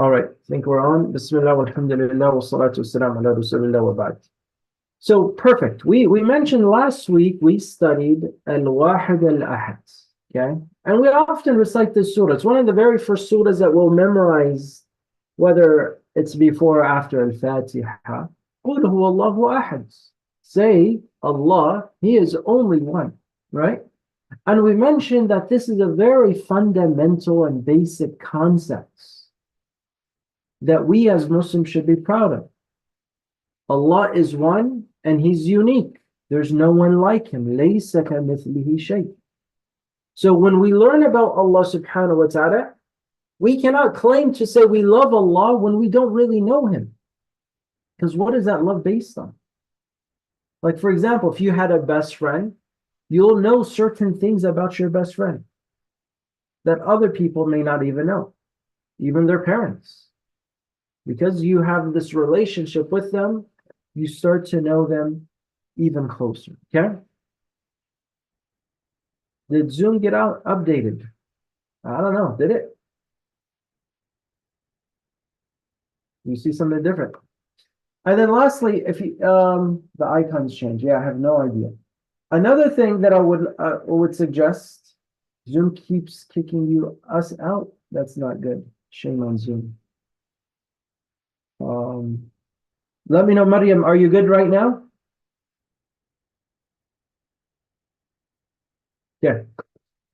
All right, I think we're on. Bismillah, walhamdulillah, wa salatu wassalam ala rasulillah wa ba'd. So perfect. We mentioned last week we studied al-wahid al-ahad. Okay, and we often recite this surah. It's one of the very first surahs that we'll memorize, whether it's before or after al-Fatiha. Qul huwa Allahu ahad. Say Allah, He is only one, right? And we mentioned that this is a very fundamental and basic concept that we as Muslims should be proud of. Allah is one and He's unique. There's no one like Him. لَيْسَ كَمِثْلِهِ شَيْءٍ. So when we learn about Allah subhanahu wa ta'ala, we cannot claim to say we love Allah when we don't really know Him. Because what is that love based on? Like, for example, if you had a best friend, you'll know certain things about your best friend that other people may not even know, even their parents. Because you have this relationship with them, you start to know them even closer. Okay? Did Zoom get out updated? I don't know. Did it? You see something different. And then lastly, if you, the icons change. Yeah, I have no idea. Another thing that I would suggest, Zoom keeps kicking us out. That's not good. Shame on Zoom. Let me know, Maryam, are you good right now? Yeah.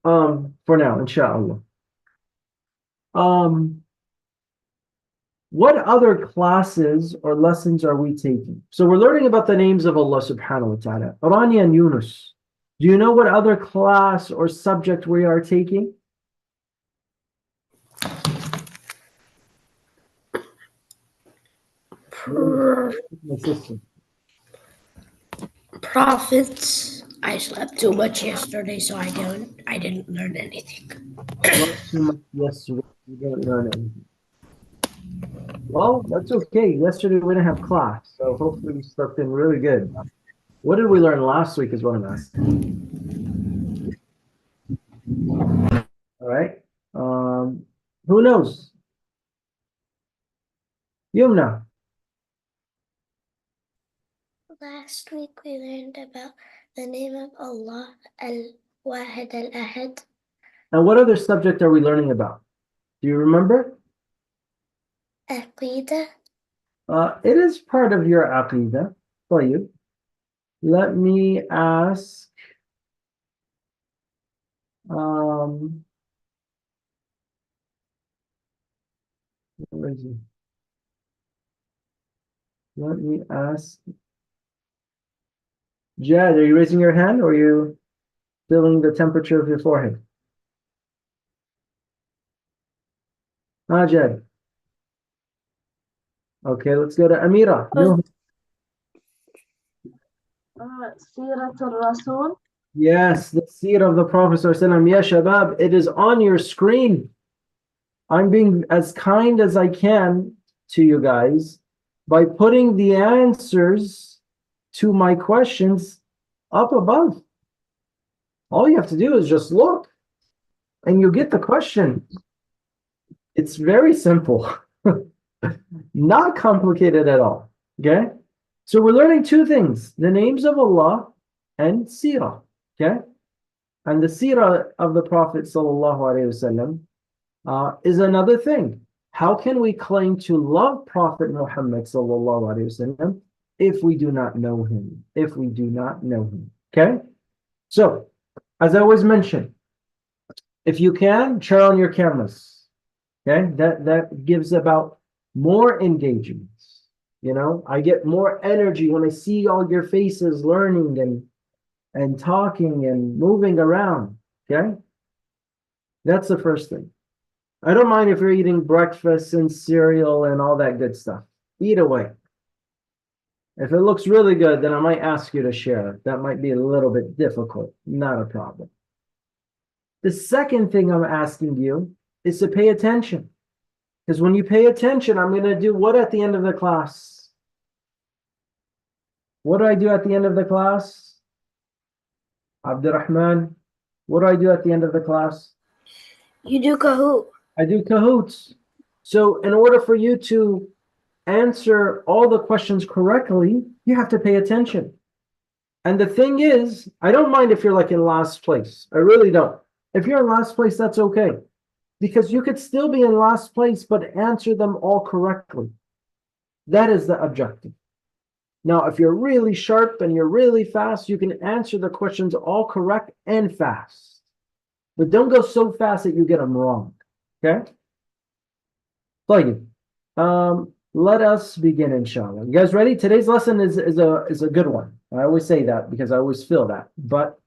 For now, inshallah. What other classes or lessons are we taking? So we're learning about the names of Allah subhanahu wa ta'ala. Rania and Yunus, do you know what other class or subject we are taking? My sister. Prophets. I slept too much yesterday, so I didn't learn anything. Not too much yesterday. We didn't learn anything. Well, that's okay. Yesterday we didn't have class, so hopefully we slept in really good. What did we learn last week is what I'm asking. All right. Who knows? Yumna. Last week we learned about the name of Allah, Al-Wahid Al-Ahad. And what other subject are we learning about? Do you remember? Aqidah. It is part of your aqidah for you. Let me ask. Where is he? Let me ask. Jad, are you raising your hand or are you feeling the temperature of your forehead? Jad. Okay, let's go to Amira. No. Seerah al-Rasul. Yes, the Seerah of the Prophet ﷺ. Ya Shabab, it is on your screen. I'm being as kind as I can to you guys by putting the answers to my questions up above. All you have to do is just look and you get the question. It's very simple, not complicated at all. Okay, so we're learning two things: the names of Allah and Seerah. Okay, and the Seerah of the Prophet sallallahu alaihi wasallam is another thing. How can we claim to love Prophet Muhammad sallallahu alaihi wasallam if we do not know him? If we do not know him. Okay, so as I always mention, if you can, turn on your cameras. Okay, that gives about more engagement. You know, I get more energy when I see all your faces learning and talking and moving around. Okay, that's the first thing. I don't mind if you're eating breakfast and cereal and all that good stuff. Eat away. If it looks really good, then I might ask you to share. That might be a little bit difficult. Not a problem. The second thing I'm asking you is to pay attention. Because when you pay attention, I'm going to do what at the end of the class? What do I do at the end of the class? Abdurrahman, what do I do at the end of the class? You do Kahoot. I do Kahoots. So in order for you to answer all the questions correctly, you have to pay attention. And the thing is, I don't mind if you're like in last place. I really don't. If you're in last place, that's okay. Because you could still be in last place, but answer them all correctly. That is the objective. Now, if you're really sharp and you're really fast, you can answer the questions all correct and fast. But don't go so fast that you get them wrong. Okay? طيب. Let us begin, inshallah. You guys ready? Today's lesson is a good one. I always say that because I always feel that. But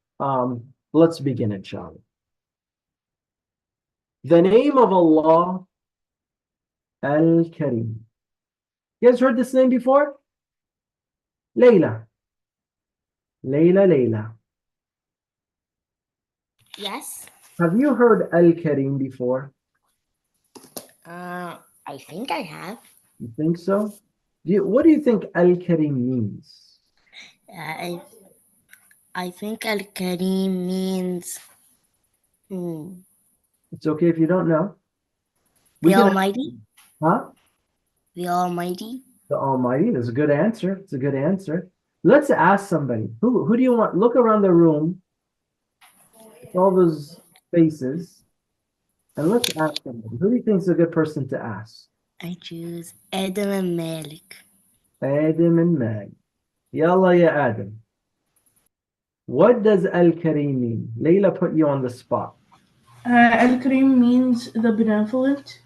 let's begin, inshallah. The name of Allah, Al-Karim. You guys heard this name before? Layla. Layla. Yes. Have you heard Al-Karim before? I think I have. You think so? What do you think Al-Karim means? I think Al-Karim means It's okay if you don't know. the Almighty. Huh? The Almighty. The Almighty. That's a good answer. It's a good answer. Let's ask somebody. Who do you want? Look around the room. All those faces. And let's ask somebody. Who do you think is a good person to ask? I choose Adam and Malik. Adam and Mag. Yalla ya Adam. What does Al-Karim mean? Layla put you on the spot. Al-Karim means the benevolent.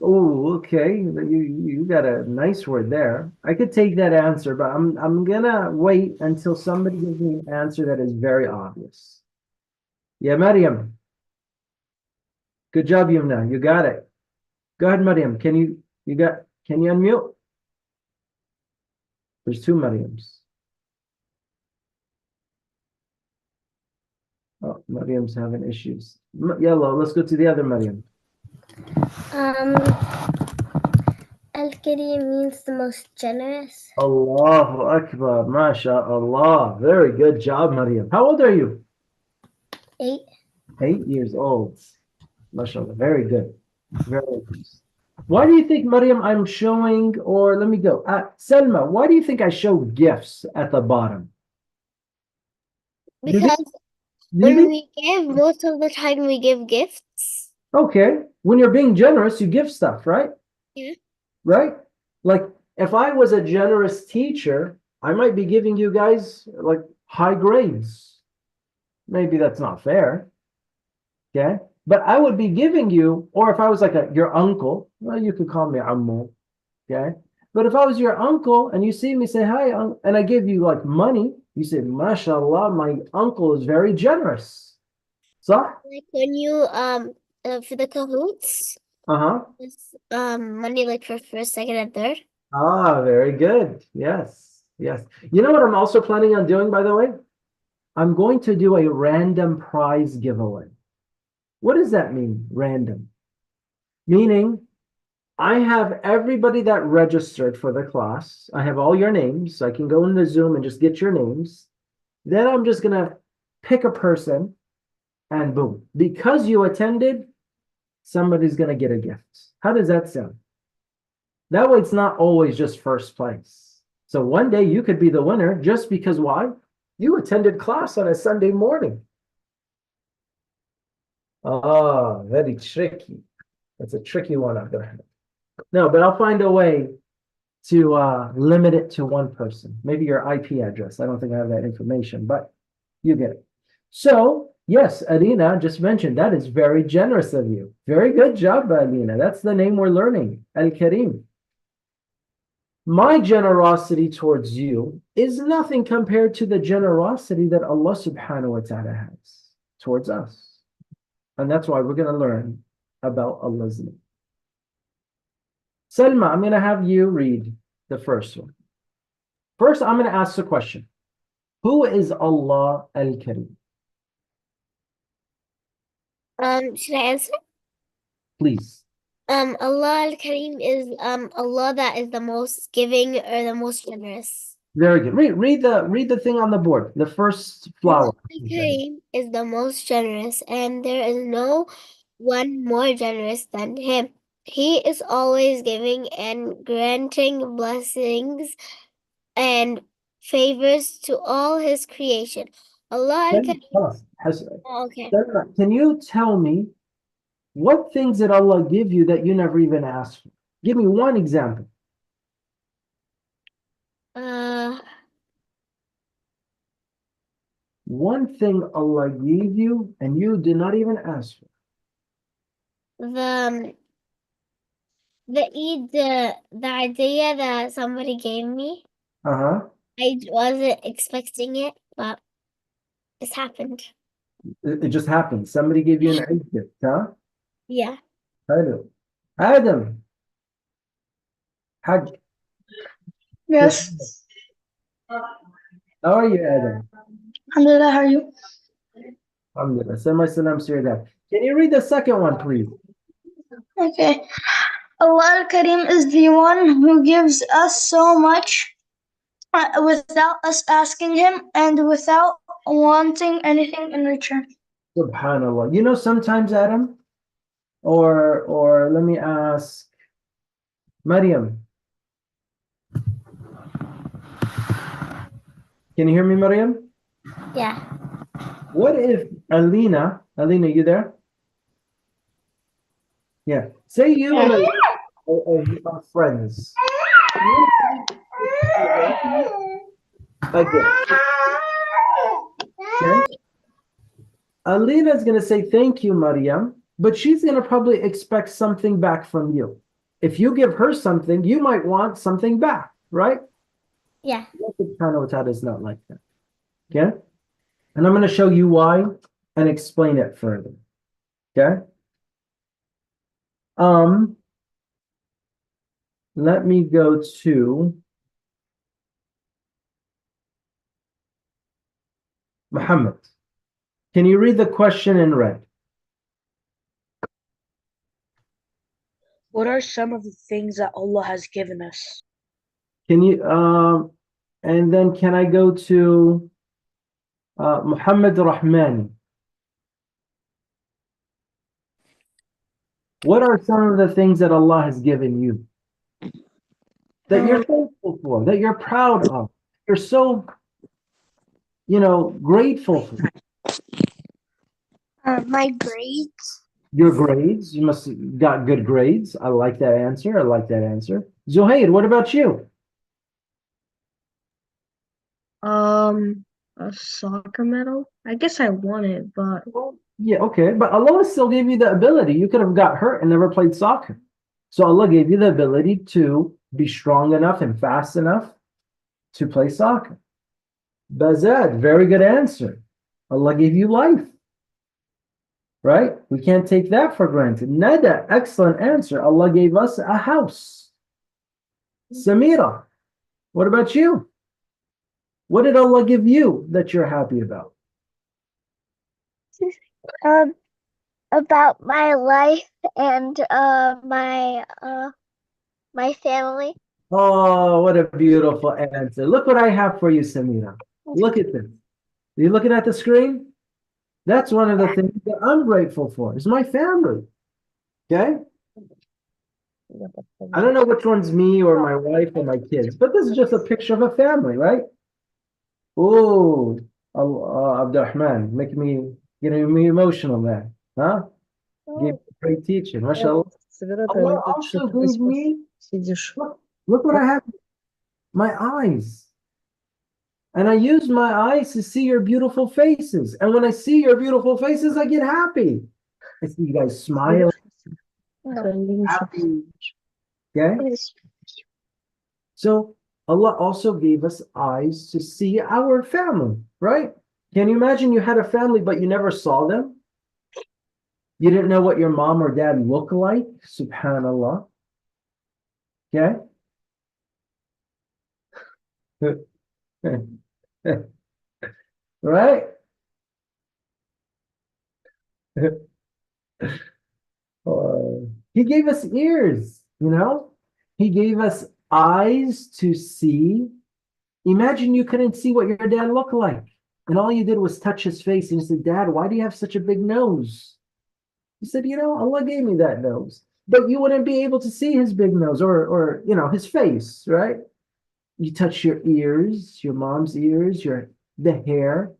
Oh, okay. You got a nice word there. I could take that answer, but I'm gonna wait until somebody gives me an answer that is very obvious. Yeah, Maryam. Good job, Yumna. You got it. Go ahead, Maryam. Can you unmute? There's two Maryams. Oh, Maryam's having issues. Yellow, let's go to the other Maryam. Al-Karim means the most generous. Allahu Akbar. MashaAllah. Very good job, Maryam. How old are you? 8. 8 years old. MashaAllah. Very good. Very good. Why do you think, Maryam, I'm showing, or let me go. Selma, why do you think I show gifts at the bottom? Because when we give, most of the time we give gifts. Okay. When you're being generous, you give stuff, right? Yeah. Right? Like, if I was a generous teacher, I might be giving you guys like high grades. Maybe that's not fair. Okay. But I would be giving you, or if I was like your uncle, well, you could call me Ammu. Okay. But if I was your uncle and you see me say hi, and I give you like money, you say, MashaAllah, my uncle is very generous. So, Like when you for the cahoots, it's money like for first, second, and third. Ah, very good. Yes. Yes. You know what I'm also planning on doing, by the way? I'm going to do a random prize giveaway. What does that mean, random? Meaning, I have everybody that registered for the class. I have all your names. So I can go into Zoom and just get your names. Then I'm just going to pick a person and boom. Because you attended, somebody's going to get a gift. How does that sound? That way it's not always just first place. So one day you could be the winner just because why? You attended class on a Sunday morning. Ah, very tricky. That's a tricky one I've got. No, but I'll find a way to limit it to one person. Maybe your IP address. I don't think I have that information, but you get it. So, yes, Alina just mentioned that is very generous of you. Very good job, Alina. That's the name we're learning, Al-Karim. My generosity towards you is nothing compared to the generosity that Allah subhanahu wa ta'ala has towards us. And that's why we're going to learn about Allah's name. Selma, I'm going to have you read the first one. First, I'm going to ask the question. Who is Allah Al-Karim? Should I answer? Please. Allah Al-Karim is Allah that is the most giving or the most generous. Very good. Read the thing on the board. The first flower. Allah Al-Karim is the most generous, and there is no one more generous than him. He is always giving and granting blessings and favors to all his creation. Allah Then, okay. Can you tell me what things did Allah give you that you never even asked for? Give me one example. One thing Allah gave you and you did not even ask for. The Eid, the idea that somebody gave me, Uh-huh. I wasn't expecting it, but it's happened. It just happened. Somebody gave you an Eid gift, huh? Yeah. Hello. Adam. Haj. Yes. How are you, Adam? Alhamdulillah, how are you? Alhamdulillah. Send salam to your dad. Can you read the second one, please? Okay. Allah al-Karim is the one who gives us so much without us asking him and without wanting anything in return. Subhanallah. You know, sometimes, Adam, or let me ask Maryam. Can you hear me, Maryam? Yeah. What if Alina, you there? Yeah. Say you and are friends. Again. Okay. Alina is going to say thank you, Maryam, but she's going to probably expect something back from you. If you give her something, you might want something back, right? Yeah. Allah subhanahu is not like that. Okay? And I'm going to show you why and explain it further. Okay? Let me go to Muhammad. Can you read the question in red? What are some of the things that Allah has given us? Can you and then can I go to Muhammad Rahmani? What are some of the things that Allah has given you that you're thankful for, that you're proud of, you're so, grateful for? My grades. Your grades. You must have got good grades. I like that answer. Zuhair, what about you? A soccer medal. I guess I won it, but Yeah, okay. But Allah still gave you the ability. You could have got hurt and never played soccer. So Allah gave you the ability to be strong enough and fast enough to play soccer. Bazad, very good answer. Allah gave you life. Right? We can't take that for granted. Nada, excellent answer. Allah gave us a house. Samira, what about you? What did Allah give you that you're happy about? About my life and my family. Oh, what a beautiful answer. Look what I have for you, Samira. Look at this. Are you looking at the screen? That's one of the things that I'm grateful for, is my family. Okay? I don't know which one's me or my wife or my kids, but this is just a picture of a family, right? Oh, Abdurrahman, getting me emotional there. Huh? Gave great teaching, mashallah. Allah also gave me, look what I have, my eyes. And I use my eyes to see your beautiful faces. And when I see your beautiful faces, I get happy. I see you guys smile. Happy. Okay? So Allah also gave us eyes to see our family, right? Can you imagine you had a family, but you never saw them? You didn't know what your mom or dad looked like? Subhanallah. Okay? Right? He gave us ears, He gave us eyes to see. Imagine you couldn't see what your dad looked like. And all you did was touch his face and you said, Dad, why do you have such a big nose? He said, Allah gave me that nose. but you wouldn't be able to see his big nose or his face, right? You touch your ears, your mom's ears, the hair,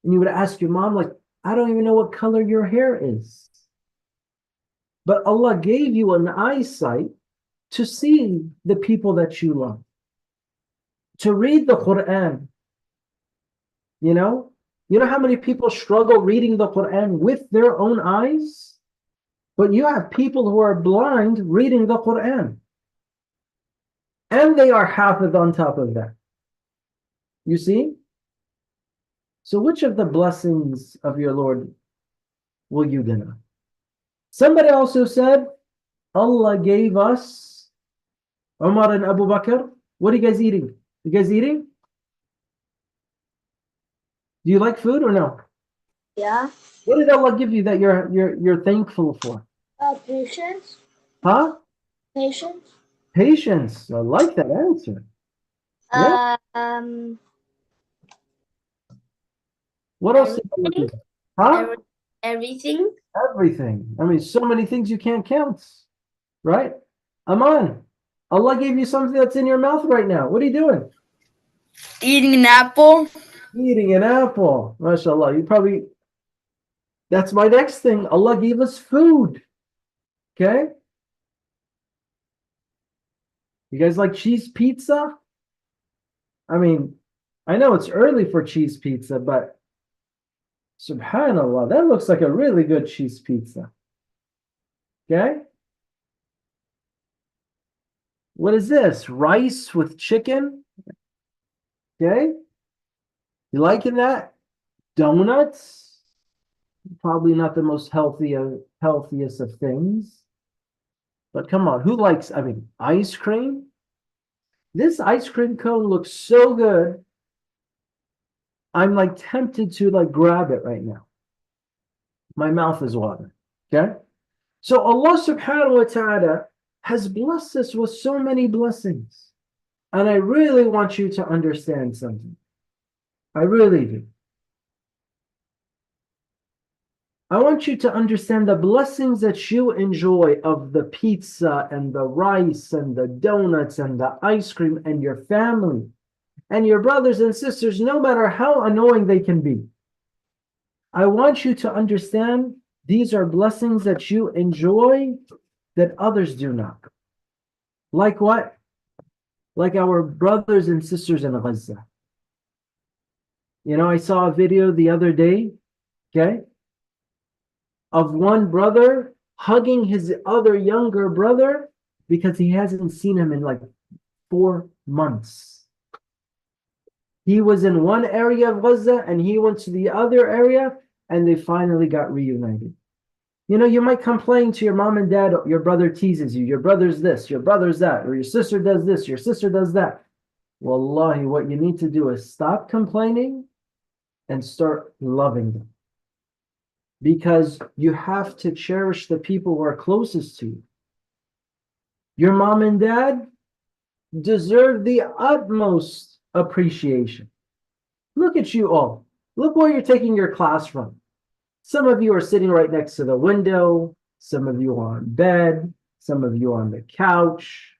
and you would ask your mom, like, I don't even know what color your hair is. But Allah gave you an eyesight to see the people that you love, to read the Quran. You know how many people struggle reading the Quran with their own eyes? But you have people who are blind reading the Quran. And they are hafiz on top of that. You see? So which of the blessings of your Lord will you deny? Somebody also said, Allah gave us Umar and Abu Bakr. What are you guys eating? You guys eating? Do you like food or no? Yeah. What did Allah give you that you're thankful for? Patience. Huh? Patience. Patience. I like that answer. Yeah. What else did Allah give you? Huh? Everything. Everything. I mean, so many things you can't count. Right? Aman, Allah gave you something that's in your mouth right now. What are you doing? Eating an apple. Eating an apple. MashaAllah. That's my next thing. Allah gave us food. Okay? You guys like cheese pizza? I mean, I know it's early for cheese pizza, but subhanAllah, that looks like a really good cheese pizza. Okay? What is this? Rice with chicken? Okay? You liking that? Donuts? Probably not the most healthiest of things. But come on, who likes, ice cream? This ice cream cone looks so good. I'm like tempted to like grab it right now. My mouth is watering. Okay? So Allah subhanahu wa ta'ala has blessed us with so many blessings. And I really want you to understand something. I really do. I want you to understand the blessings that you enjoy of the pizza and the rice and the donuts and the ice cream and your family and your brothers and sisters, no matter how annoying they can be. I want you to understand these are blessings that you enjoy that others do not. Like what? Like our brothers and sisters in Gaza. I saw a video the other day, okay, of one brother hugging his other younger brother because he hasn't seen him in like 4 months. He was in one area of Gaza and he went to the other area and they finally got reunited. You might complain to your mom and dad, your brother teases you, your brother's this, your brother's that, or your sister does this, your sister does that. Wallahi, what you need to do is stop complaining and start loving them. Because you have to cherish the people who are closest to you. Your mom and dad deserve the utmost appreciation. Look at you all. Look where you're taking your class from. Some of you are sitting right next to the window. Some of you are on bed. Some of you are on the couch.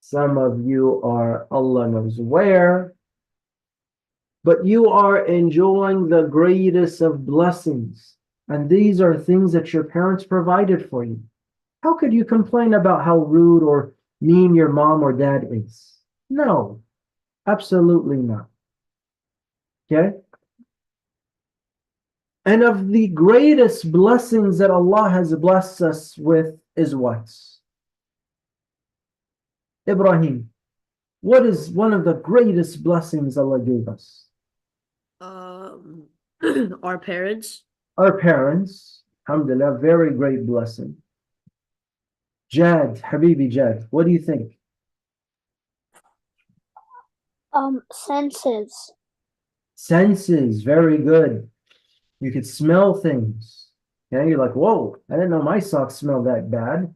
Some of you are Allah knows where. But you are enjoying the greatest of blessings. And these are things that your parents provided for you. How could you complain about how rude or mean your mom or dad is? No, absolutely not. Okay? And of the greatest blessings that Allah has blessed us with is what? Ibrahim, what is one of the greatest blessings Allah gave us? Our parents. Our parents, alhamdulillah, very great blessing. Jad, Habibi Jad, what do you think? Senses. Senses, very good. You could smell things. You're like, whoa, I didn't know my socks smell that bad.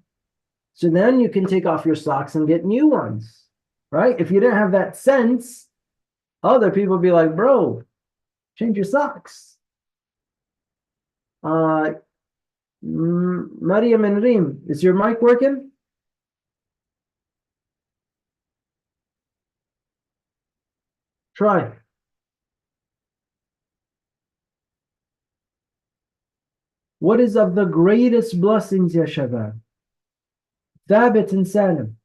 So then you can take off your socks and get new ones, right? If you didn't have that sense, other people would be like, bro, change your socks. Maryam and Reem, is your mic working? Try. What is of the greatest blessings, ya shabab? Thabit and Salim.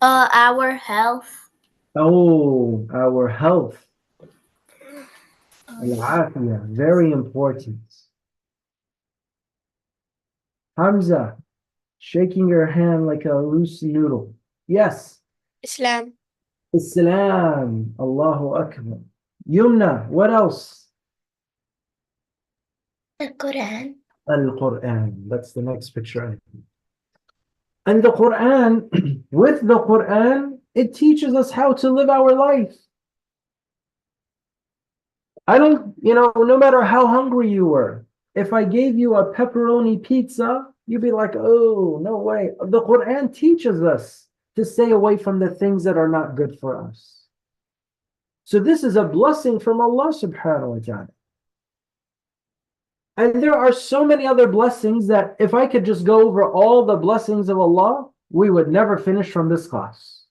Our health. Oh, our health. Al-afiyah, very important. Hamza, shaking your hand like a loose noodle. Yes. Islam. Islam. Allahu Akbar. Yumna, what else? Al-Quran. Al-Quran. That's the next picture. And the Quran, with the Quran, it teaches us how to live our life. I don't, no matter how hungry you were, if I gave you a pepperoni pizza, you'd be like, oh, no way. The Quran teaches us to stay away from the things that are not good for us. So this is a blessing from Allah subhanahu wa ta'ala. And there are so many other blessings that if I could just go over all the blessings of Allah, we would never finish from this class.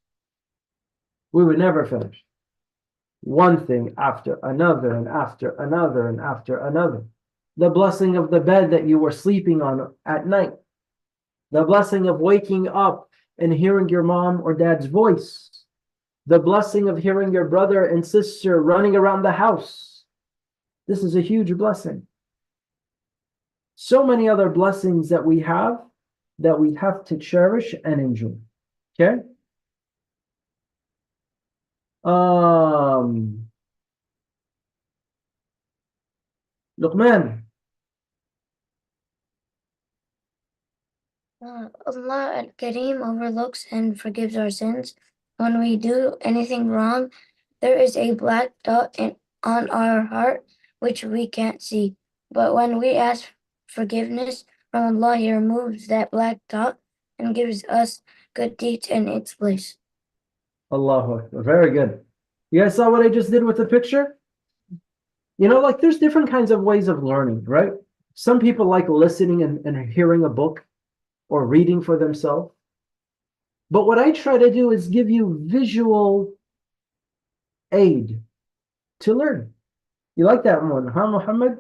We would never finish. One thing after another and after another and after another. The blessing of the bed that you were sleeping on at night. The blessing of waking up and hearing your mom or dad's voice. The blessing of hearing your brother and sister running around the house. This is a huge blessing. So many other blessings that we have to cherish and enjoy. Okay? Luqman. Allah Al-Kareem overlooks and forgives our sins. When we do anything wrong, there is a black dot on our heart which we can't see. But when we ask forgiveness from Allah, He removes that black dot and gives us good deeds in its place. Allahu Akbar. Very good. You guys saw what I just did with the picture? Like there's different kinds of ways of learning, right? Some people like listening and hearing a book or reading for themselves. But what I try to do is give you visual aid to learn. You like that one, huh, Muhammad?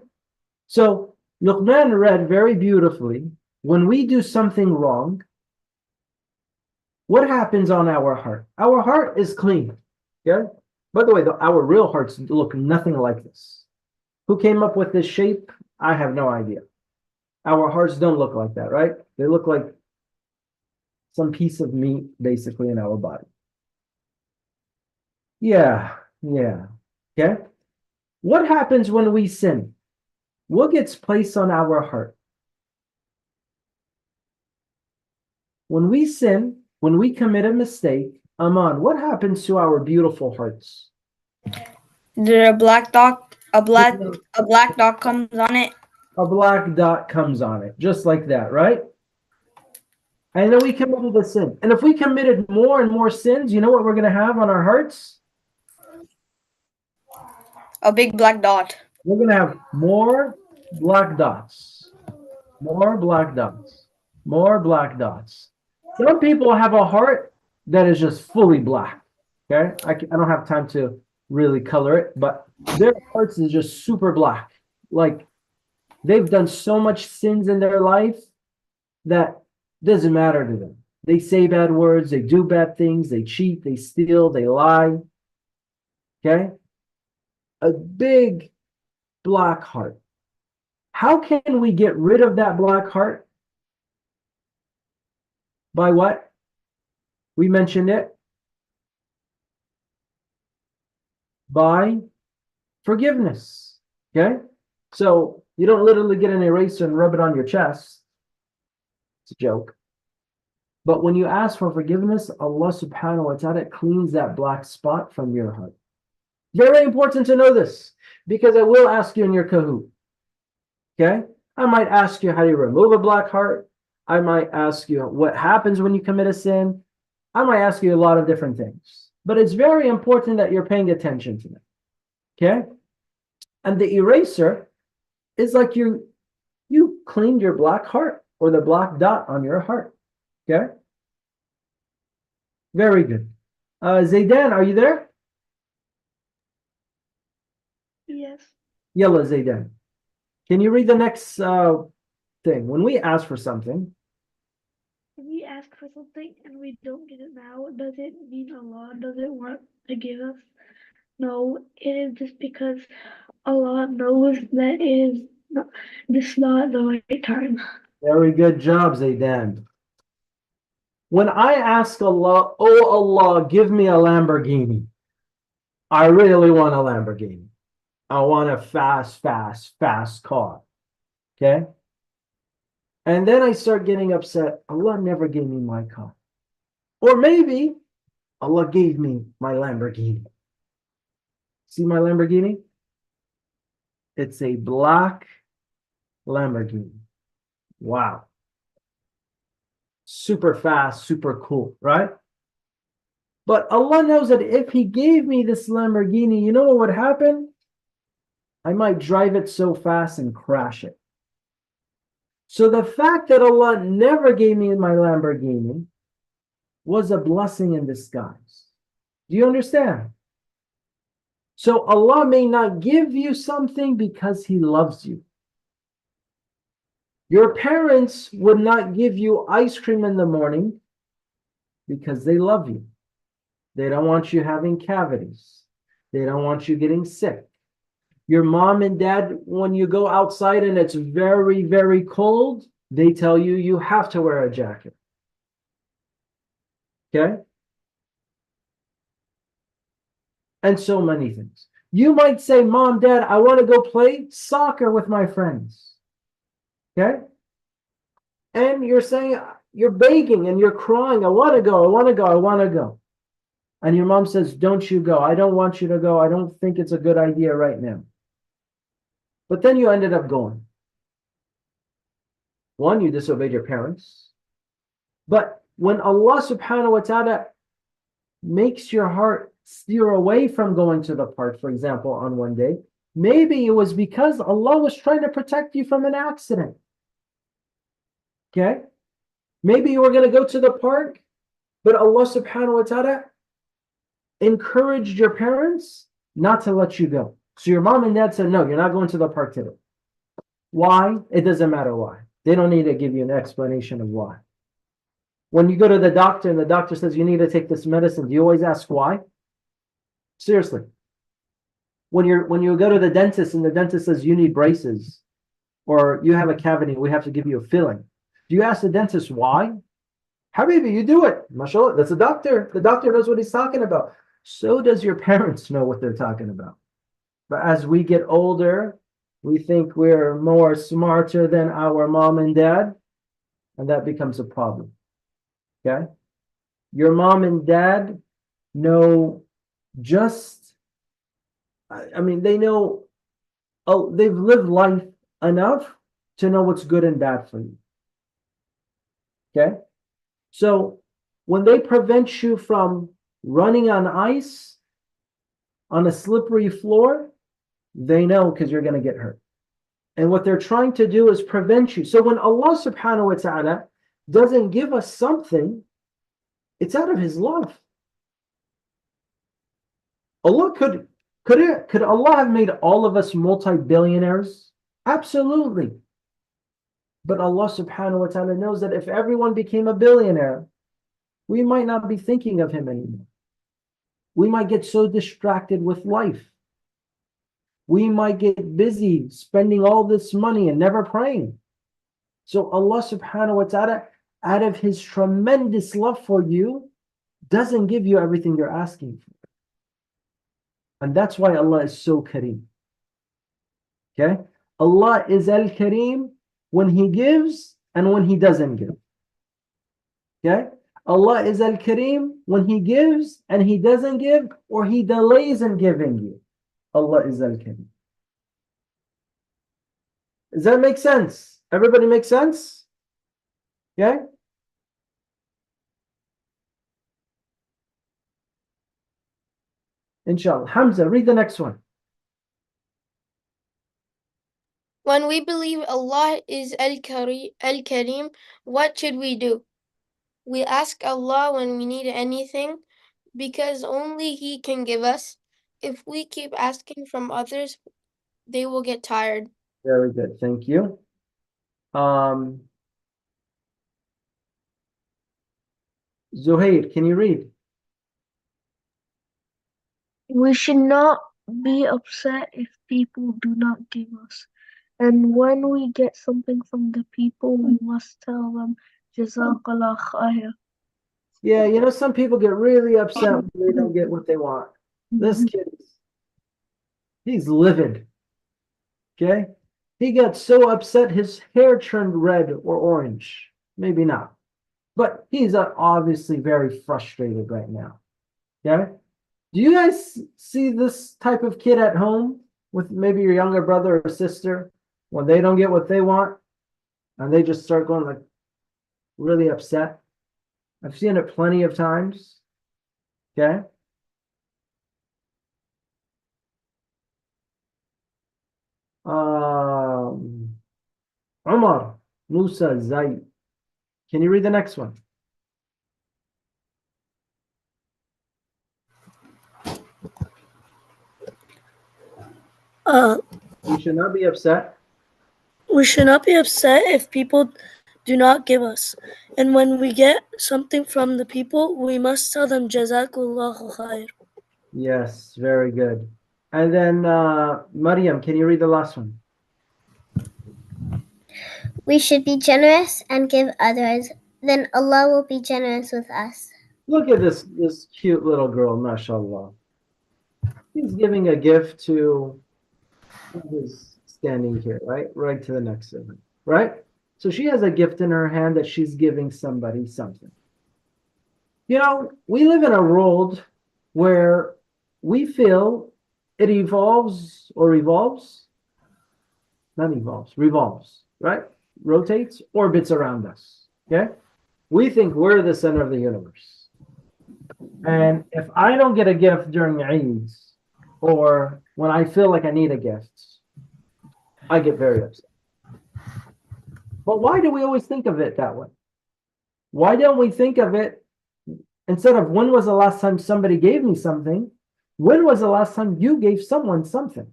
So Luqman read very beautifully, when we do something wrong, what happens on our heart? Our heart is clean. Yeah? By the way, our real hearts look nothing like this. Who came up with this shape? I have no idea. Our hearts don't look like that, right? They look like some piece of meat, basically, in our body. Yeah. Okay? What happens when we sin? What gets placed on our heart? When we sin, when we commit a mistake, Aman, what happens to our beautiful hearts? The black dot, a black dot comes on it. A black dot comes on it, just like that, right? And then we committed a sin. And if we committed more and more sins, you know what we're going to have on our hearts? A big black dot. We're going to have more black dots. More black dots. More black dots. Some people have a heart that is just fully black. Okay? I don't have time to really color it, but their hearts is just super black. Like they've done so much sins in their life that doesn't matter to them. They say bad words, they do bad things, they cheat, they steal, they lie. Okay? A big black heart. How can we get rid of that black heart? By what? We mentioned it. By forgiveness. Okay? So you don't literally get an eraser and rub it on your chest. It's a joke. But when you ask for forgiveness, Allah subhanahu wa ta'ala cleans that black spot from your heart. Very important to know this, because I will ask you in your Kahoot. Okay? I might ask you how do you remove a black heart. I might ask you what happens when you commit a sin. I might ask you a lot of different things. But it's very important that you're paying attention to them. Okay? And the eraser, It's like you cleaned your black heart or the black dot on your heart. Okay? Very good. Zaydan, are you there? Yes. Yalla, Zaydan. Can you read the next thing? When we ask for something, If we ask for something and we don't get it now, does it mean Allah doesn't want to give us? No, it is just because Allah knows that this is not the right time. very good job, Zaydan. When I ask Allah, oh Allah, give me a Lamborghini, I really want a Lamborghini. I want a fast car. Okay? And then I start getting upset. Allah never gave me my car. Or maybe Allah gave me my Lamborghini. See my Lamborghini? It's a black Lamborghini. Wow. Super fast, super cool, right? But Allah knows that if He gave me this Lamborghini, you know what would happen? I might drive it so fast and crash it. So the fact that Allah never gave me my Lamborghini was a blessing in disguise. Do you understand? So Allah may not give you something because He loves you. Your parents would not give you ice cream in the morning because they love you. They don't want you having cavities. They don't want you getting sick. Your mom and dad, when you go outside and it's very, very cold, they tell you you have to wear a jacket. Okay? And so many things. You might say, Mom, Dad, I want to go play soccer with my friends. Okay? And you're saying, you're begging and you're crying, I want to go, I want to go, I want to go. And your mom says, don't you go. I don't want you to go. I don't think it's a good idea right now. But then you ended up going. One, you disobeyed your parents. But when Allah subhanahu wa ta'ala makes your heart steer away from going to the park, for example, on one day, maybe it was because Allah was trying to protect you from an accident. Okay? Maybe you were going to go to the park, but Allah subhanahu wa ta'ala encouraged your parents not to let you go. So your mom and dad said, no, you're not going to the park today. Why? It doesn't matter why. They don't need to give you an explanation of why. When you go to the doctor and the doctor says you need to take this medicine, do you always ask why? Seriously. When you go to the dentist and the dentist says you need braces or you have a cavity, we have to give you a filling. Do you ask the dentist why? Habibi, you do it. MashaAllah, that's a doctor. The doctor knows what he's talking about. So does your parents know what they're talking about. But as we get older, we think we're more smarter than our mom and dad, and that becomes a problem. Okay? Your mom and dad know they know, they've lived life enough to know what's good and bad for you. Okay? So when they prevent you from running on ice, on a slippery floor, they know because you're going to get hurt. And what they're trying to do is prevent you. So when Allah subhanahu wa ta'ala doesn't give us something, it's out of His love. Allah could Allah have made all of us multi-billionaires? Absolutely. But Allah subhanahu wa ta'ala knows that if everyone became a billionaire, we might not be thinking of Him anymore. We might get so distracted with life. We might get busy spending all this money and never praying. So Allah subhanahu wa ta'ala, out of His tremendous love for you, doesn't give you everything you're asking for. And that's why Allah is so Kareem. Okay? Allah is Al-Kareem when He gives and when He doesn't give. Okay? Allah is Al-Kareem when He gives and He doesn't give, or He delays in giving you. Allah is Al-Kareem. Does that make sense? Everybody make sense? Okay? Inshallah. Hamza, read the next one. When we believe Allah is Al-Karim, what should we do? We ask Allah when we need anything because only He can give us. If we keep asking from others, they will get tired. Very good. Thank you. Zuhair, can you read? We should not be upset if people do not give us. And when we get something from the people, we must tell them, Jazakallah khair. Yeah, you know, some people get really upset when they don't get what they want. This kid, he's livid. Okay? He got so upset his hair turned red or orange. Maybe not. But he's obviously very frustrated right now. Okay? Do you guys see this type of kid at home with maybe your younger brother or sister when they don't get what they want and they just start going like really upset? I've seen it plenty of times. Okay? Umar, Musa, Zaid. Can you read the next one? We should not be upset. We should not be upset if people do not give us. And when we get something from the people, we must tell them Jazakallahu khair. Yes, very good. And then Maryam, can you read the last one? We should be generous and give others, then Allah will be generous with us. Look at this cute little girl, mashallah. She's giving a gift to who's standing here, right? Right to the next to her, right? So she has a gift in her hand that she's giving somebody something. You know, we live in a world where we feel it evolves or revolves, not evolves, revolves, right? Rotates, orbits around us, okay? We think we're the center of the universe. And if I don't get a gift during Eids or when I feel like I need a gift, I get very upset. But why do we always think of it that way? Why don't we think of it instead of when was the last time somebody gave me something? When was the last time you gave someone something?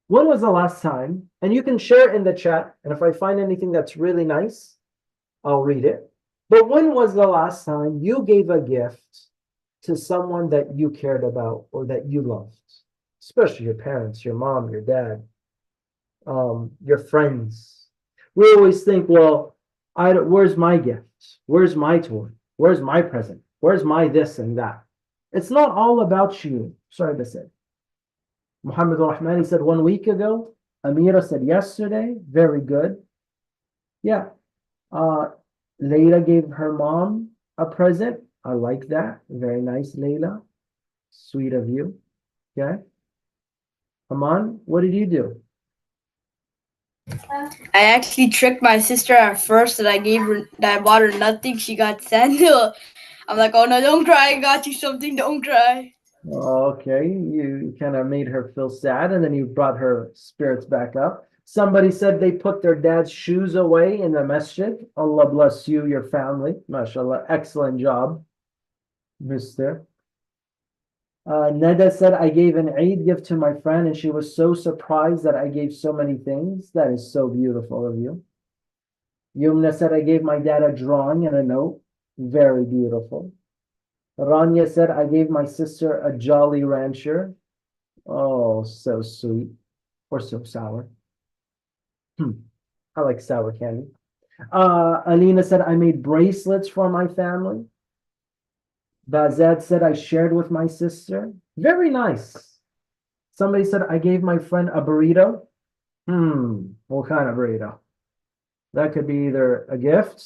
When was the last time? And you can share it in the chat. And if I find anything that's really nice, I'll read it. But when was the last time you gave a gift to someone that you cared about or that you loved? Especially your parents, your mom, your dad, your friends. We always think, well, where's my gift? Where's my toy? Where's my present? Where's my this and that? It's not all about you. Sorry to say. Muhammad al-Rahmani said 1 week ago. Amira said yesterday. Very good. Yeah. Layla gave her mom a present. I like that. Very nice, Layla. Sweet of you. Okay. Aman, what did you do? I actually tricked my sister at first that I bought her nothing. She got sandal. I'm like, oh no, don't cry. I got you something. Don't cry. Okay, you kind of made her feel sad and then you brought her spirits back up. Somebody said they put their dad's shoes away in the masjid. Allah bless you, your family. MashaAllah, excellent job, mister. Neda said, I gave an Eid gift to my friend and she was so surprised that I gave so many things. That is so beautiful of you. Yumna said, I gave my dad a drawing and a note. Very beautiful. Rania said, I gave my sister a Jolly Rancher. Oh, so sweet. Or so sour. I like sour candy. Alina said, I made bracelets for my family. Bazad said, I shared with my sister. Very nice. Somebody said, I gave my friend a burrito. What kind of burrito? That could be either a gift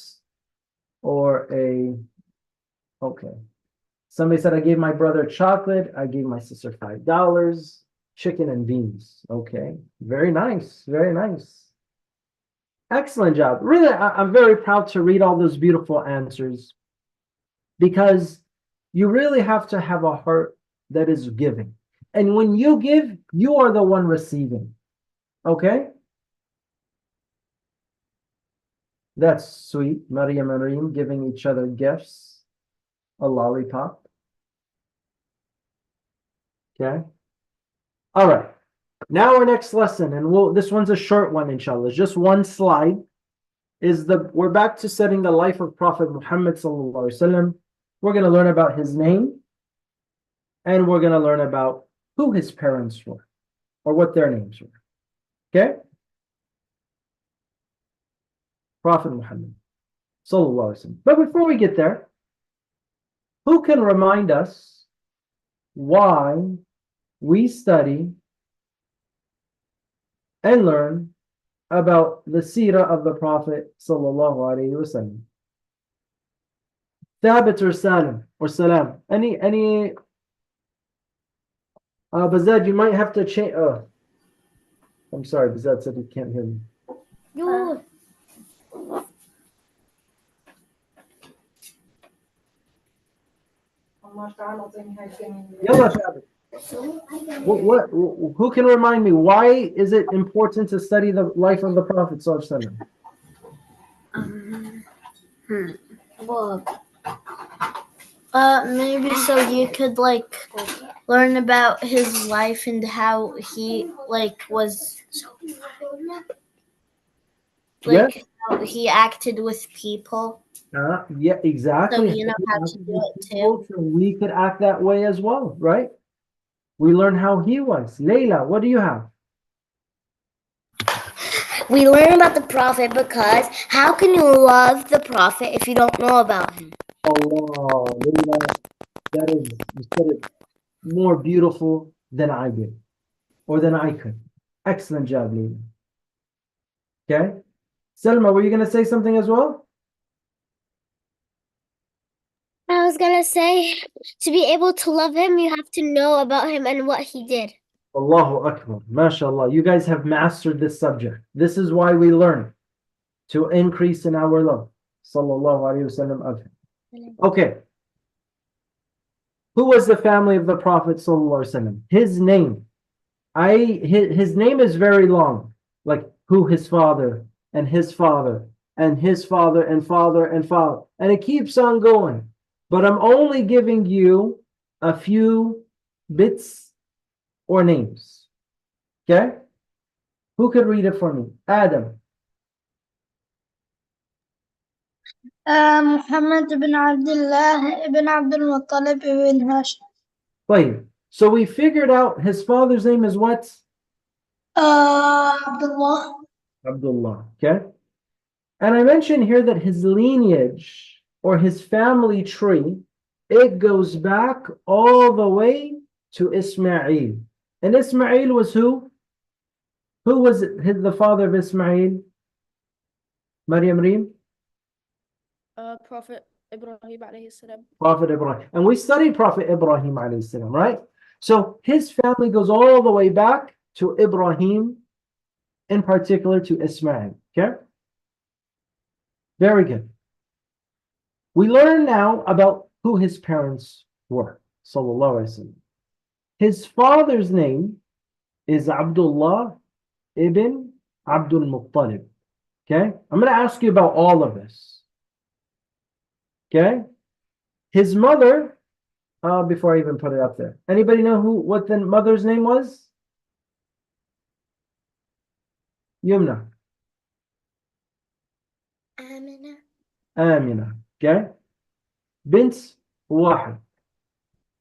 or okay. Somebody said, I gave my brother chocolate. I gave my sister $5. Chicken and beans. Okay. Very nice. Very nice. Excellent job. Really, I'm very proud to read all those beautiful answers because you really have to have a heart that is giving. And when you give, you are the one receiving. Okay? That's sweet. Maryam and Reem giving each other gifts. A lollipop. Okay? All right. Now our next lesson, and this one's a short one, inshallah. It's just one slide. We're back to studying the life of Prophet Muhammad sallallahu alaihi wasallam. We're going to learn about his name, and we're going to learn about who his parents were, or what their names were. Okay? Prophet Muhammad sallallahu alaihi wasallam. But before we get there, who can remind us why we study and learn about the seerah of the Prophet sallallahu alaihi wasallam? Thabit or Salim or Salam? Any? Bazad, you might have to change. I'm sorry, Bazad said he can't hear me. Yalla, Thabit. Who can remind me, why is it important to study the life of the Prophet sallallahu alaihi wasallam? Well, maybe so you could learn about his life and how he was how he acted with people. Yeah, exactly. So you know how to do it too. So we could act that way as well, right? We learn how he was. Layla, what do you have? We learn about the Prophet because how can you love the Prophet if you don't know about him? Allah, Layla, you said it more beautiful than I did, or than I could. Excellent job, Layla. Okay? Selma, were you going to say something as well? I was going to say, to be able to love him, you have to know about him and what he did. Allahu Akbar. MashaAllah. You guys have mastered this subject. This is why we learn, to increase in our love. Sallallahu alayhi wasallam of him. Okay. Who was the family of the Prophet sallallahu alaihi wasallam? His name. His name is very long. Like who his father and his father and his father and father and father. And it keeps on going. But I'm only giving you a few bits or names. Okay? Who could read it for me? Adam. Muhammad ibn Abdullah ibn Abdul Muttalib ibn Hashim. Wait. So we figured out his father's name is what? Abdullah. Abdullah. Okay? And I mentioned here that his lineage or his family tree, it goes back all the way to Ismail. And Ismail was who? Who was the father of Ismail? Maryam Reem? Prophet Ibrahim alayhi salam. Prophet Ibrahim. And we studied Prophet Ibrahim alayhi salam, right? So his family goes all the way back to Ibrahim, in particular to Ismail. Okay? Very good. We learn now about who his parents were. Sallallahu alaihi wasallam. His father's name is Abdullah ibn Abdul Muttalib. Okay? I'm going to ask you about all of this. Okay? His mother, before I even put it up there, anybody know what the mother's name was? Yumna. Amina. Okay? Bint Wahab.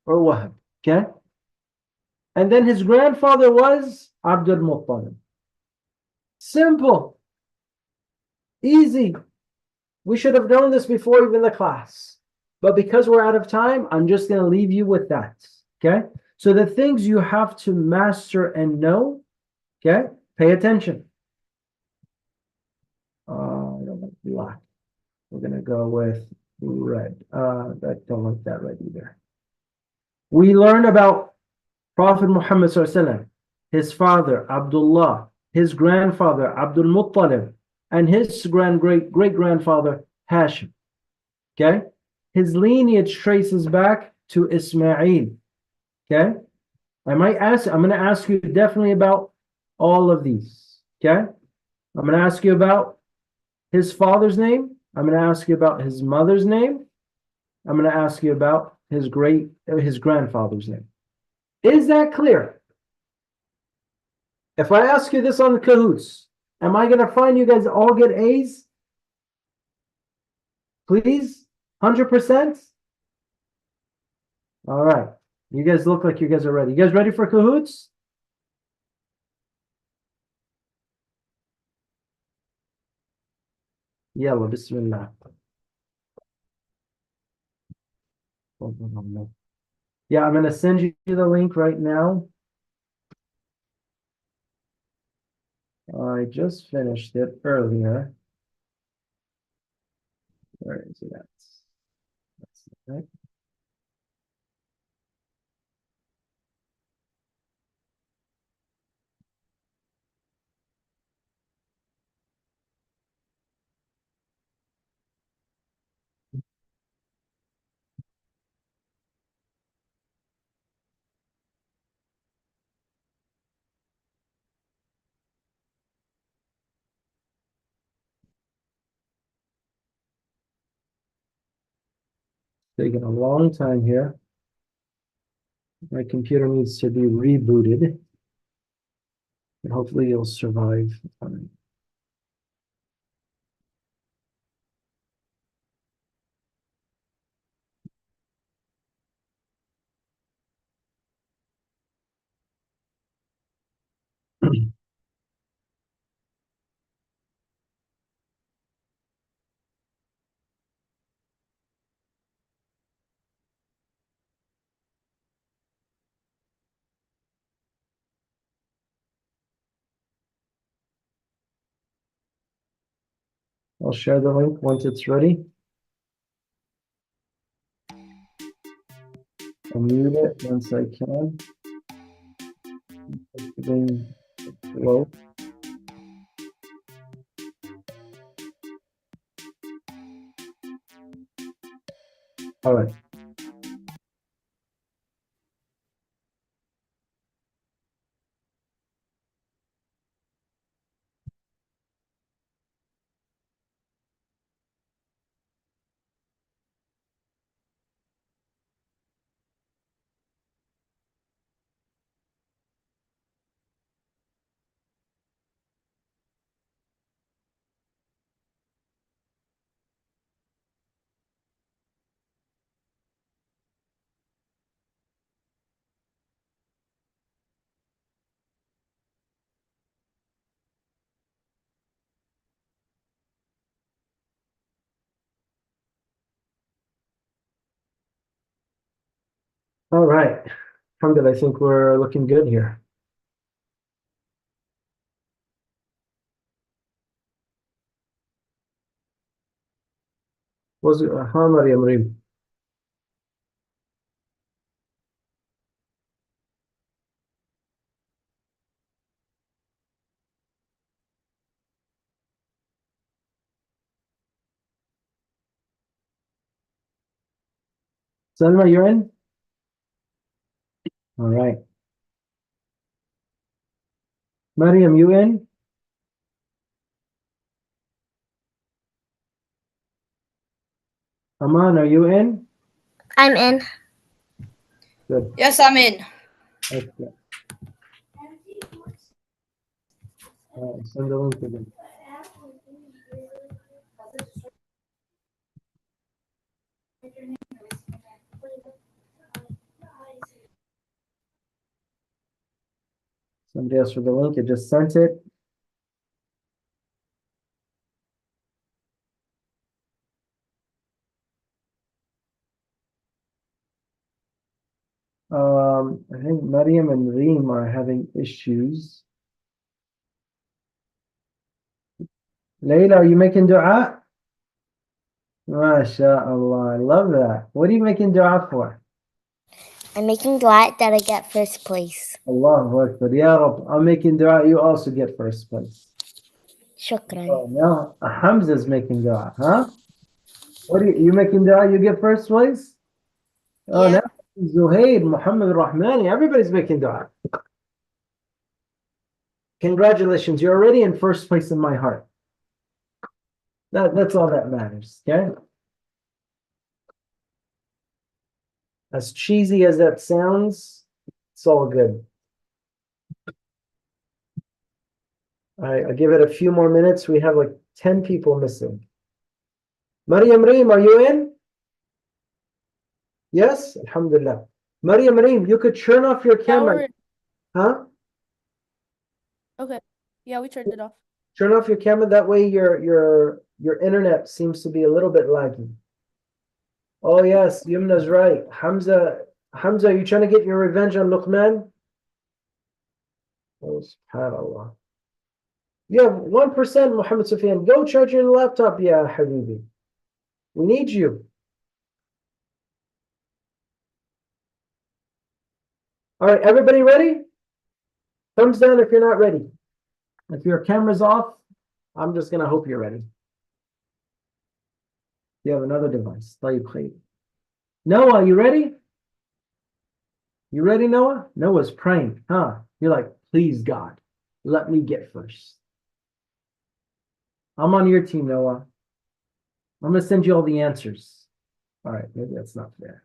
Or Wahab. Okay? And then his grandfather was Abdul Muttalib. Simple. Easy. We should have known this before even the class. But because we're out of time, I'm just going to leave you with that. Okay? So the things you have to master and know, okay? Pay attention. I don't like black. We're going to go with red. I don't like that red either. We learn about Prophet Muhammad ﷺ, his father, Abdullah, his grandfather, Abdul Muttalib, and his great-grandfather, Hashim. Okay? His lineage traces back to Ismail. Okay? I'm going to ask you definitely about all of these. Okay? I'm going to ask you about his father's name. I'm going to ask you about his mother's name. I'm going to ask you about his grandfather's name. Is that clear? If I ask you this on the Kahoots, am I going to find you guys all get A's? Please? 100%? All right. You guys look like you guys are ready. You guys ready for Kahoots? Yalla, bismillah. Yeah, I'm going to send you the link right now. I just finished it earlier. Where is it at? That's right. Taking a long time here. My computer needs to be rebooted. And hopefully it'll survive. I'll share the link once it's ready. I'll mute it once I can. Then slow. All right. All right. Alhamdulillah, I think we're looking good here. Was it Maryam Reem? Salma, you're in? All right. Maryam, you in? Aman, are you in? I'm in. Good. Yes, I'm in. Excellent. Send the link again. Somebody asked for the link. I just sent it. I think Maryam and Reem are having issues. Layla, are you making dua? MashaAllah, I love that. What are you making dua for? I'm making dua that I get first place. Allahu Akbar. Ya Rab, I'm making dua you also get first place. Shukran. Oh, now Hamza's making dua, huh? What are you making dua you get first place? Oh, Yeah. now Zuhair, Muhammad Rahmani, everybody's making dua. Congratulations, you're already in first place in my heart. That's all that matters, okay? As cheesy as that sounds, it's all good. I give it a few more minutes. We have like 10 people missing. Maryam Reem, are you in? Yes? Alhamdulillah. Maryam Reem, you could turn off your camera. Huh? Okay. Yeah, we turned it off. Turn off your camera. That way your internet seems to be a little bit laggy. Oh yes, Yumna's right. Hamza, you trying to get your revenge on Luqman? Oh, subhanallah. You have 1%, Muhammad Sufyan. Go charge your laptop, ya Habibi. We need you. All right, everybody ready? Thumbs down if you're not ready. If your camera's off, I'm just gonna hope you're ready. You have another device. Noah, you ready? You ready, Noah? Noah's praying, huh? You're like, please, God, let me get first. I'm on your team, Noah. I'm gonna send you all the answers. All right, maybe that's not fair.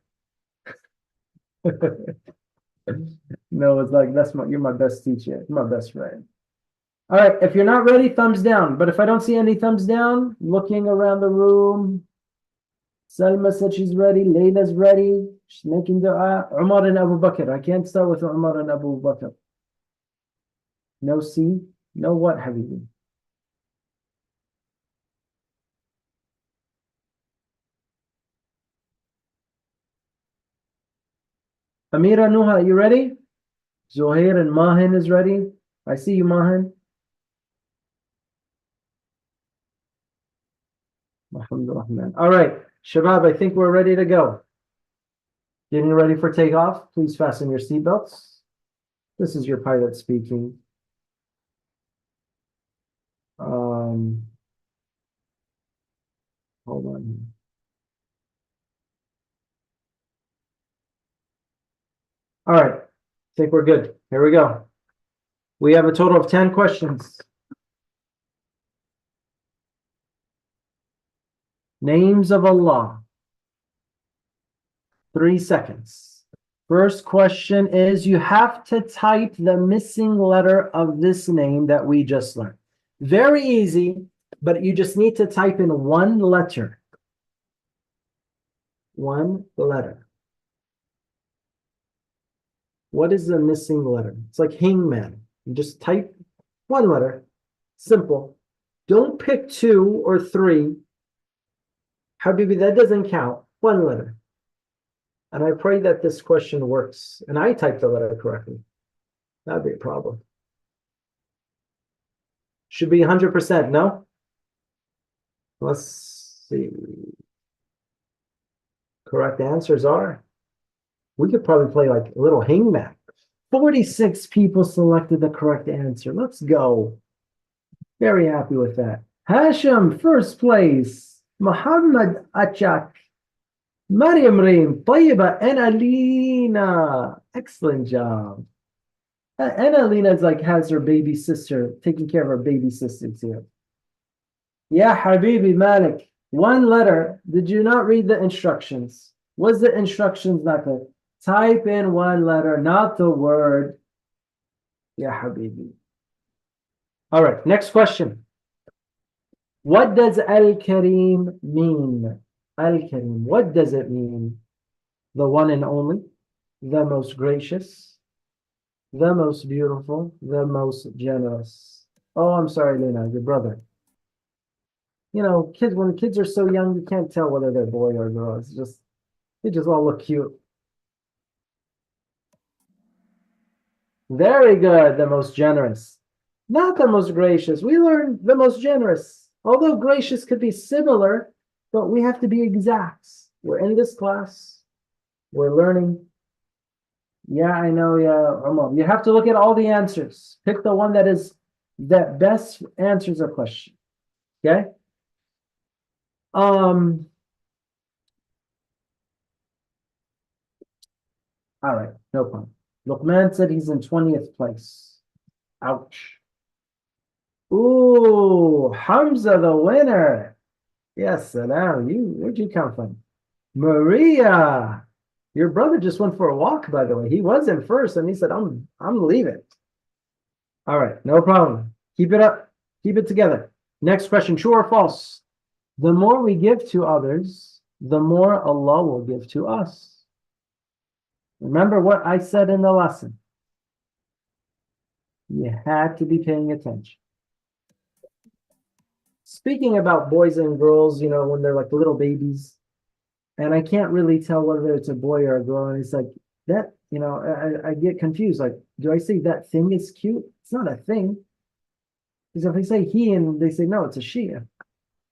Noah's like, you're my best teacher, you're my best friend. All right, if you're not ready, thumbs down. But if I don't see any thumbs down, looking around the room, Salma said she's ready. Layla's ready. She's making dua. Umar and Abu Bakr. I can't start with Umar and Abu Bakr. No C. No what, Habibi? Amira Nuha, you ready? Zohair and Mahin is ready. I see you, Mahin. Alhamdulillah. All right, Shabab, I think we're ready to go. Getting ready for takeoff. Please fasten your seatbelts. This is your pilot speaking. Hold on. All right, I think we're good. Here we go. We have a total of 10 questions. Names of Allah. 3 seconds. First question is, you have to type the missing letter of this name that we just learned. Very easy, but you just need to type in one letter. One letter. What is the missing letter? It's like hangman. You just type one letter. Simple. Don't pick 2 or 3. Habibi, that doesn't count. One letter. And I pray that this question works. And I typed the letter correctly. That'd be a problem. Should be 100%, no? Let's see. Correct answers are. We could probably play like a little hangman. 46 people selected the correct answer. Let's go. Very happy with that. Hashim, first place. Muhammad Achak. Maryam Reem, Tayyiba, and Alina. Excellent job. And Alina is like has her baby sister, taking care of her baby sisters here. Yeah, Habibi Malik. One letter. Did you not read the instructions? Was the instructions not good? Type in one letter, not the word. Yeah, Habibi. All right, next question. What does Al-Kareem mean? Al-Kareem, what does it mean? The one and only, the most gracious, the most beautiful, the most generous. Oh, I'm sorry, Lena, your brother. You know, kids, when kids are so young, you can't tell whether they're boy or girl. It's just, they just all look cute. Very good, the most generous. Not the most gracious. We learned the most generous. Although gracious could be similar, but we have to be exact. We're in this class. We're learning. Yeah, I know, yeah, Omar. You have to look at all the answers. Pick the one that best answers a question. Okay? All right, no problem. Luqman said he's in 20th place. Ouch. Hamza, the winner. Yes, salam. Where'd you come from? Maria, your brother just went for a walk, by the way. He was in first and he said, I'm leaving. All right, no problem. Keep it up. Keep it together. Next question, true or false? The more we give to others, the more Allah will give to us. Remember what I said in the lesson. You had to be paying attention. Speaking about boys and girls, when they're like little babies, and I can't really tell whether it's a boy or a girl, and it's like that, I get confused. Like, do I say that thing is cute? It's not a thing. Because if I say he and they say no, it's a she.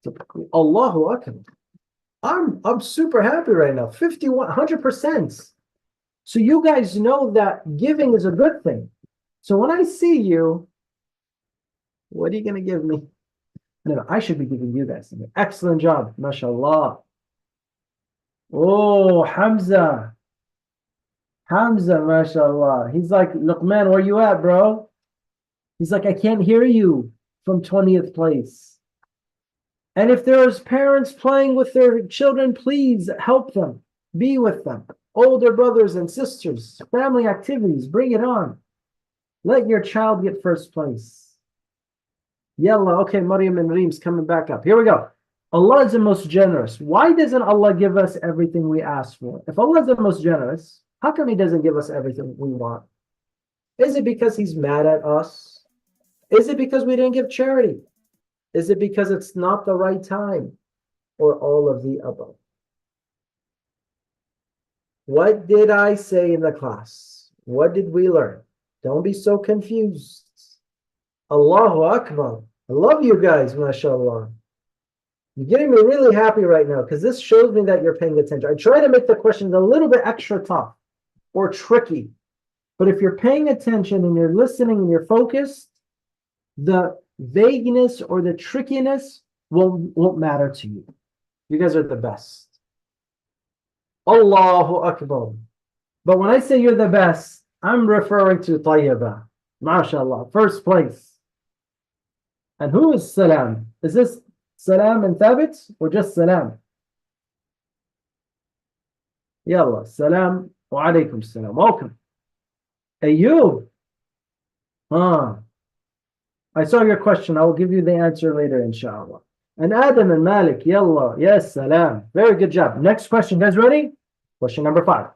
So, Allahu Akbar. I'm super happy right now. 100%. So you guys know that giving is a good thing. So when I see you, what are you going to give me? No, I should be giving you guys something. Excellent job. MashaAllah. Oh, Hamza. Hamza, MashaAllah. He's like, Luqman, where you at, bro? He's like, I can't hear you from 20th place. And if there's parents playing with their children, please help them. Be with them. Older brothers and sisters, family activities, bring it on. Let your child get first place. Yalla, okay, Maryam and Reem's coming back up. Here we go. Allah is the most generous. Why doesn't Allah give us everything we ask for? If Allah is the most generous, how come He doesn't give us everything we want? Is it because He's mad at us? Is it because we didn't give charity? Is it because it's not the right time? Or all of the above? What did I say in the class? What did we learn? Don't be so confused. Allahu Akbar. I love you guys, mashallah. You're getting me really happy right now because this shows me that you're paying attention. I try to make the questions a little bit extra tough or tricky. But if you're paying attention and you're listening and you're focused, the vagueness or the trickiness won't matter to you. You guys are the best. Allahu Akbar. But when I say you're the best, I'm referring to Tayyibah. MashaAllah. First place. And who is Salam? Is this Salam and Thabit or just Salam? Yalla. Salam wa alaykum salam. Welcome. Ayub. I saw your question. I will give you the answer later, inshallah. And Adam and Malik. Yalla. Yes, Salam. Very good job. Next question. Guys ready? Question number 5.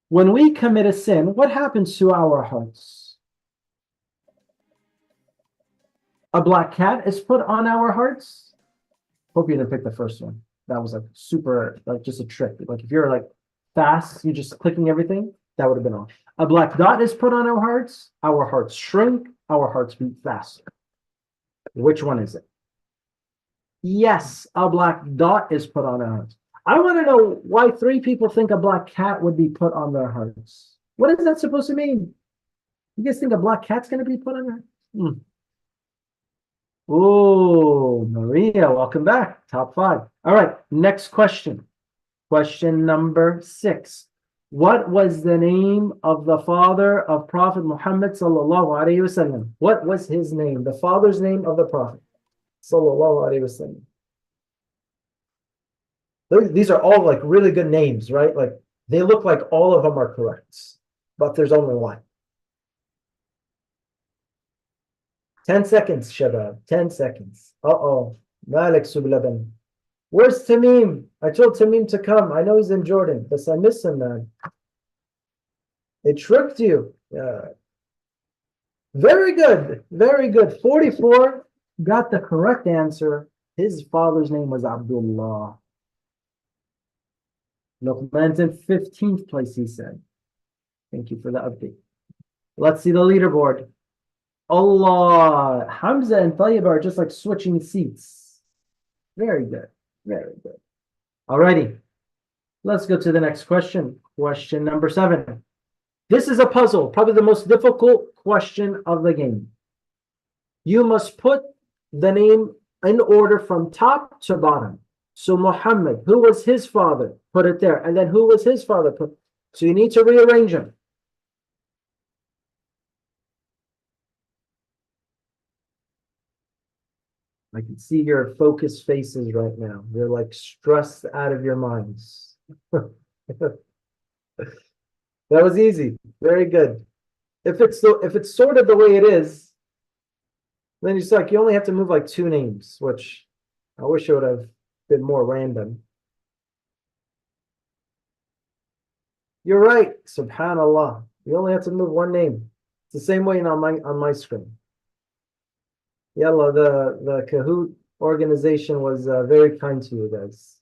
When we commit a sin, what happens to our hearts? A black cat is put on our hearts. Hope you didn't pick the first one. That was like super, like just a trick. Like if you're like fast, you're just clicking everything, that would have been on. A black dot is put on our hearts shrink, our hearts beat faster. Which one is it? Yes, a black dot is put on our hearts. I want to know why 3 people think a black cat would be put on their hearts. What is that supposed to mean? You guys think a black cat's going to be put on their hearts? Oh, Maria, welcome back. Top 5. All right, next question. Question number 6. What was the name of the father of Prophet Muhammad sallallahu alaihi wasallam? What was his name? The father's name of the Prophet sallallahu alaihi wasallam. These are all like really good names, right? Like they look like all of them are correct, but there's only one. 10 seconds, Shabab. 10 seconds. Malik Sublaban. Where's Tamim? I told Tamim to come. I know he's in Jordan, but I miss him, man. It tricked you. Very good. Very good. 44 got the correct answer. His father's name was Abdullah. Luqman's in 15th place, he said. Thank you for the update. Let's see the leaderboard. Allah. Hamza and Tayyib are just like switching seats. Very good. Very good. Alrighty. Let's go to the next question. Question number 7. This is a puzzle, probably the most difficult question of the game. You must put the name in order from top to bottom. So Muhammad, who was his father? Put it there. And then who was his father? So you need to rearrange them. I can see your focused faces right now. You're like stressed out of your minds. That was easy. Very good. If it's sort of the way it is, then it's like you only have to move like 2 names, which I wish it would have been more random. You're right. Subhanallah. You only have to move 1 name. It's the same way on my screen. Yalla, the Kahoot organization was very kind to you guys.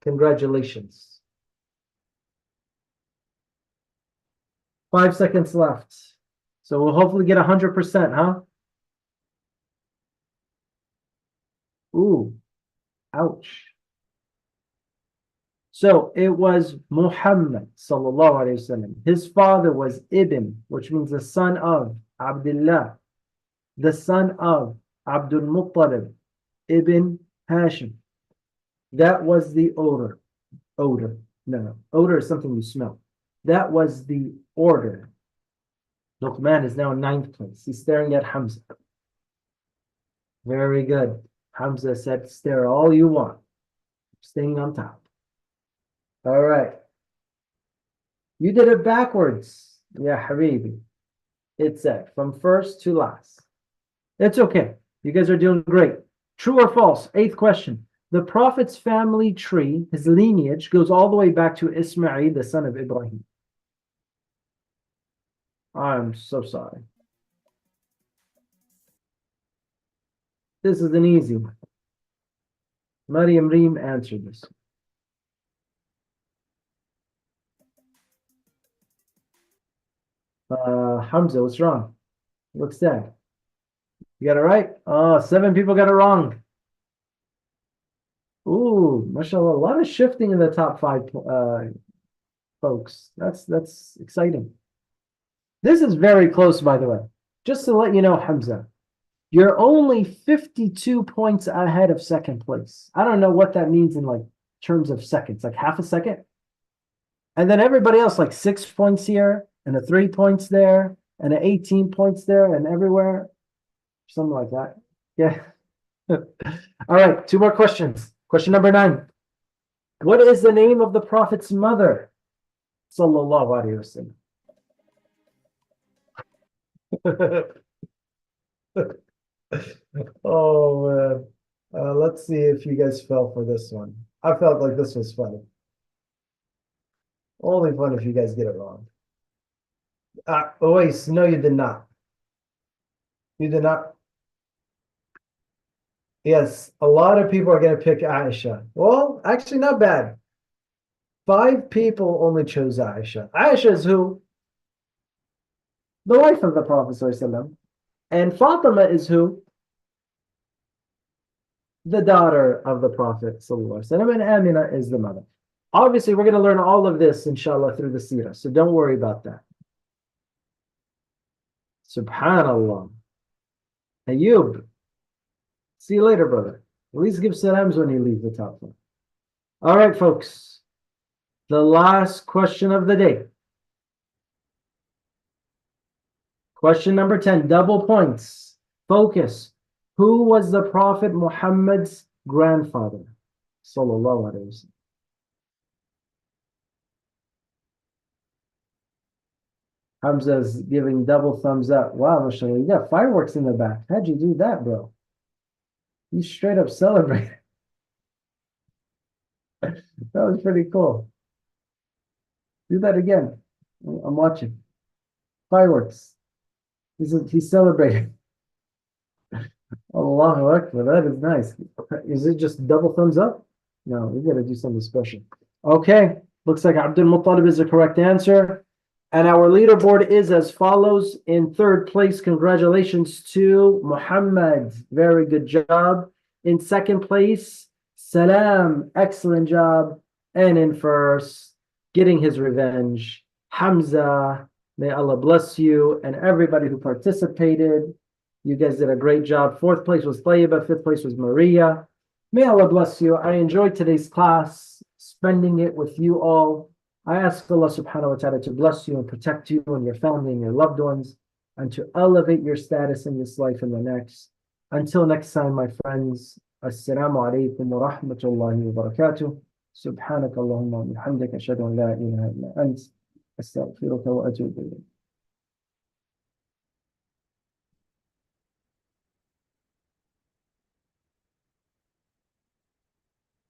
Congratulations. 5 seconds left. So we'll hopefully get 100%, huh? Ooh, ouch. So it was Muhammad sallallahu alaihi wasallam. His father was Ibn, which means the son of Abdullah, the son of Abdul Muttalib, Ibn Hashim. That was the odor. No. Odor is something you smell. That was the order. Luqman is now in 9th place. He's staring at Hamza. Very good. Hamza said, stare all you want. Staying on top. All right. You did it backwards. Yeah, Habibi. It said from first to last. It's okay. You guys are doing great. True or false? 8th question. The Prophet's family tree, his lineage, goes all the way back to Ismail, the son of Ibrahim. I'm so sorry. This is an easy one. Maryam Reem answered this. Hamza, what's wrong? What's that? You got it right? Oh, 7 people got it wrong. Ooh, mashallah, a lot of shifting in the top 5 folks. That's exciting. This is very close, by the way. Just to let you know, Hamza, you're only 52 points ahead of 2nd place. I don't know what that means in like terms of seconds, like half a second. And then everybody else, like 6 points here, and a 3 points there, and an 18 points there, and everywhere. Something like that. Yeah. All right, 2 more questions. Question number 9. What is the name of the Prophet's mother? Sallallahu alaihi wasallam. Oh man. Let's see if you guys fell for this one. I felt like this was funny. Only fun if you guys get it wrong. Oh wait, no, you did not. You did not. Yes, a lot of people are going to pick Aisha. Well, actually, not bad. 5 people only chose Aisha. Aisha is who? The wife of the Prophet ﷺ. And Fatima is who? The daughter of the Prophet ﷺ. And Amina is the mother. Obviously, we're going to learn all of this, inshallah, through the seerah. So don't worry about that. Subhanallah. Ayub. See you later, brother. At least give salams when you leave the top one. All right, folks. The last question of the day. Question number 10. Double points. Focus. Who was the Prophet Muhammad's grandfather? Sallallahu alaihi wasallam. Hamza's giving double thumbs up. Wow, mashallah. You got fireworks in the back. How'd you do that, bro? You straight up celebrated. That was pretty cool. Do that again. I'm watching. Fireworks. He's celebrating. Allahu Akbar. That is nice. Is it just double thumbs up? No, we gotta do something special. Okay. Looks like Abdul Muttalib is the correct answer. And our leaderboard is as follows. In 3rd place, congratulations to Muhammad. Very good job. In 2nd place, Salam. Excellent job. And in 1st, getting his revenge, Hamza. May Allah bless you and everybody who participated. You guys did a great job. 4th place was Tayyiba. 5th place was Maria. May Allah bless you. I enjoyed today's class, spending it with you all. I ask Allah subhanahu wa ta'ala to bless you and protect you and your family and your loved ones, and to elevate your status in this life and the next. Until next time, my friends, Assalamu alaikum wa rahmatullahi wa barakatuh. سبحانك اللهم وبحمدك أشهد أن لا إله إلا أنت أستغفرك وأتوب إليك.